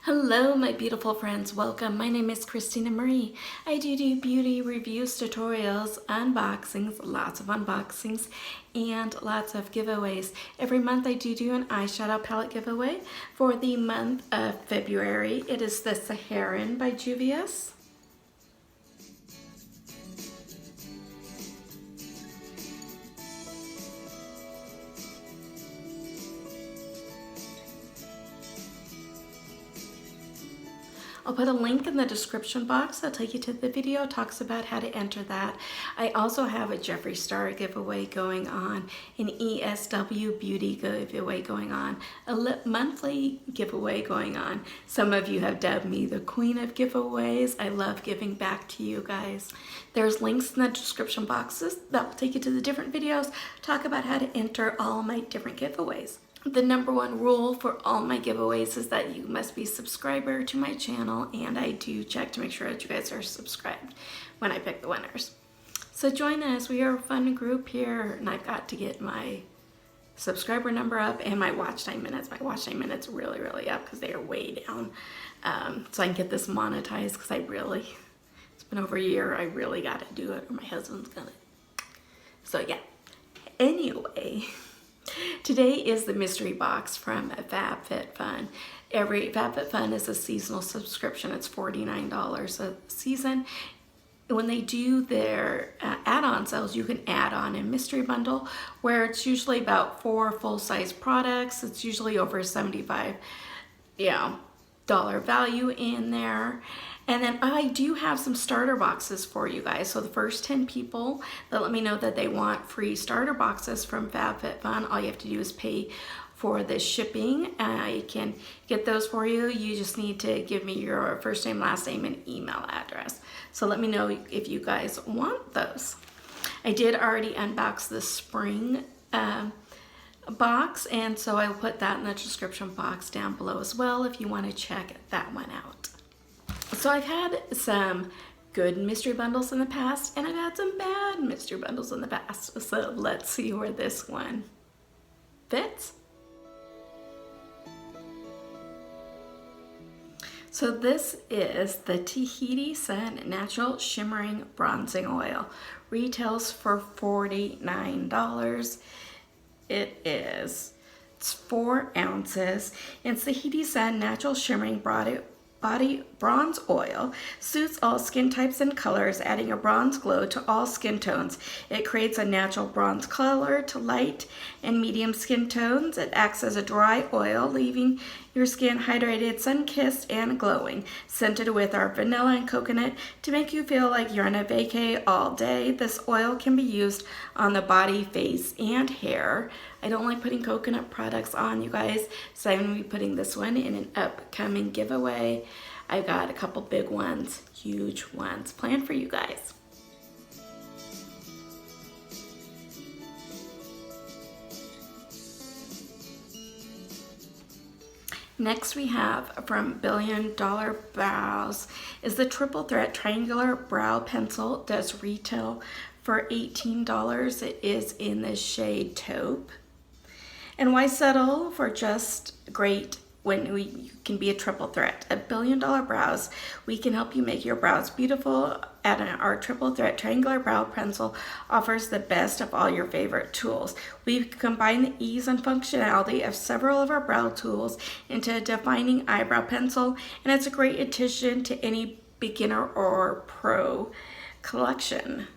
Hello my beautiful friends, welcome. My name is Christina Marie. I do beauty reviews, tutorials, unboxings, lots of unboxings, and lots of giveaways. Every month I do an eyeshadow palette giveaway. For the month of February, it is the Saharan by Juvia's. I'll put a link in the description box. I'll take you to the video. It talks about how to enter that. I also have a Jeffree Star giveaway going on, an ESW Beauty giveaway going on, a Lip Monthly giveaway going on. Some of you have dubbed me the queen of giveaways. I love giving back to you guys. There's links in the description boxes that will take you to the different videos, talk about how to enter all my different giveaways. The number one rule for all my giveaways is that you must be a subscriber to my channel, and I do check to make sure that you guys are subscribed when I pick the winners. So join us. We are a fun group here, and I've got to get my subscriber number up and my watch time minutes. My watch time minutes really up because they are way down. So I can get this monetized because it's been over a year. I really got to do it or my husband's gonna. So yeah, anyway. Today is the mystery box from FabFitFun. Every FabFitFun is a seasonal subscription. It's $49 a season. When they do their add-on sales, you can add on a mystery bundle where it's usually about 4 full-size products. It's usually over $75 dollar value in there. And then I do have some starter boxes for you guys. So the first 10 people that let me know that they want free starter boxes from FabFitFun, all you have to do is pay for the shipping. I can get those for you. You just need to give me your first name, last name, and email address. So let me know if you guys want those. I did already unbox the spring box, and so I will put that in the description box down below as well if you want to check that one out. So I've had some good mystery bundles in the past, and I've had some bad mystery bundles in the past. So let's see where this one fits. So this is the Tahiti Sun Natural Shimmering Bronzing Oil. Retails for $49. It's 4 ounces. It's the Tahiti Sun Natural Shimmering Body Bronze Oil. Suits all skin types and colors, adding a bronze glow to all skin tones. It creates a natural bronze color to light and medium skin tones. It acts as a dry oil, leaving your skin hydrated, sun-kissed, and glowing. Scented with our vanilla and coconut to make you feel like you're on a vacay all day. This oil can be used on the body, face, and hair. I don't like putting coconut products on, you guys, so I'm going to be putting this one in an upcoming giveaway. I've got a couple big ones, huge ones planned for you guys. Next we have from Billion Dollar Brows is the Triple Threat Triangular Brow Pencil. It does retail for $18. It is in the shade Taupe. And why settle for just great when you can be a triple threat? At Billion Dollar Brows, we can help you make your brows beautiful. Our Triple Threat Triangular Brow Pencil offers the best of all your favorite tools. We've combined the ease and functionality of several of our brow tools into a defining eyebrow pencil, and it's a great addition to any beginner or pro collection.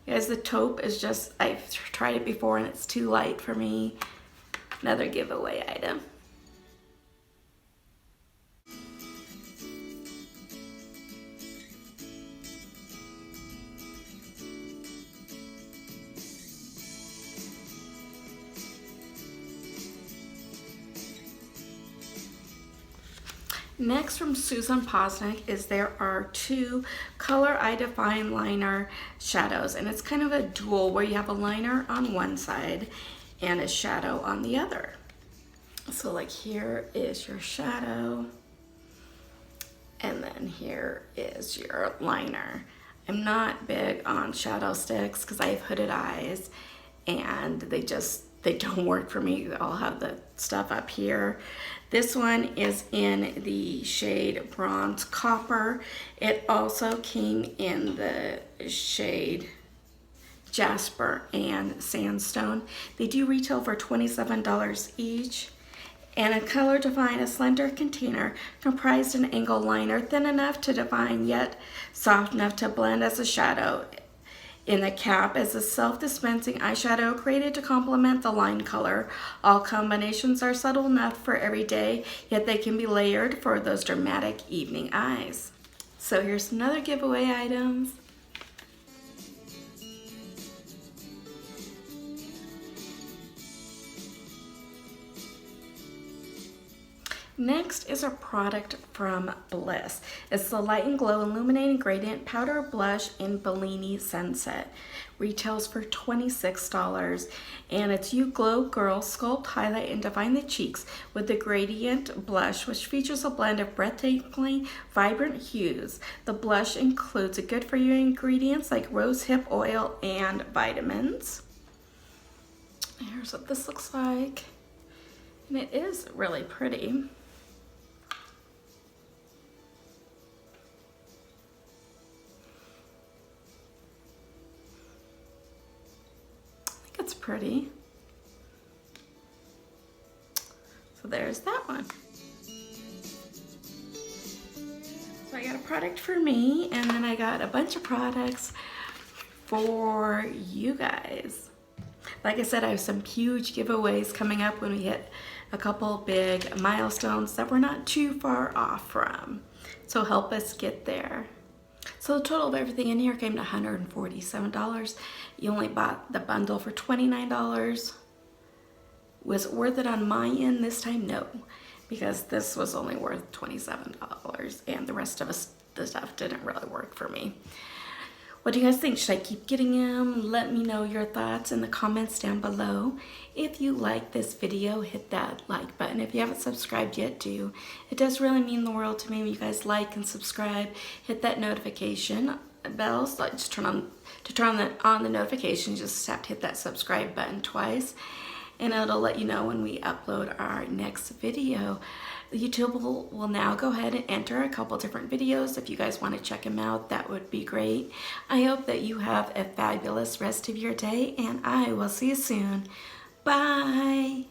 You guys, the Taupe is just, I've tried it before and it's too light for me. Another giveaway item. Next from Susan Posnick is there are 2 Color I Define liner shadows, and it's kind of a dual where you have a liner on one side and a shadow on the other. So like here is your shadow, and then here is your liner. I'm not big on shadow sticks because I have hooded eyes and they just they don't work for me. I'll have the stuff up here. This one is in the shade Bronze Copper. It also came in the shade Jasper and Sandstone. They do retail for $27 each. And a color define a slender container comprised an angle liner thin enough to define yet soft enough to blend as a shadow. In the cap is a self-dispensing eyeshadow created to complement the line color. All combinations are subtle enough for every day, yet they can be layered for those dramatic evening eyes. So here's another giveaway items. Next is a product from Bliss. It's the Light and Glow Illuminating Gradient Powder Blush in Bellini Sunset. Retails for $26, and it's You Glow Girl Sculpt, Highlight, and Define the Cheeks with the Gradient Blush, which features a blend of breathtakingly vibrant hues. The blush includes a good-for-you ingredients like rose hip oil and vitamins. Here's what this looks like, and it is really pretty. It's pretty. So there's that one. So I got a product for me, and then I got a bunch of products for you guys. Like I said, I have some huge giveaways coming up when we hit a couple big milestones that we're not too far off from. So help us get there. So the total of everything in here came to $147. You only bought the bundle for $29. Was it worth it on my end this time? No, because this was only worth $27 and the rest of the stuff didn't really work for me. What do you guys think? Should I keep getting them? Let me know your thoughts in the comments down below. If you like this video, hit that like button. If you haven't subscribed yet, do. It does really mean the world to me when you guys like and subscribe. Hit that notification bell. So just turn on the notifications. Just have to hit that subscribe button twice, and it'll let you know when we upload our next video. YouTube will now go ahead and enter a couple different videos. If you guys want to check them out, that would be great. I hope that you have a fabulous rest of your day, and I will see you soon. Bye.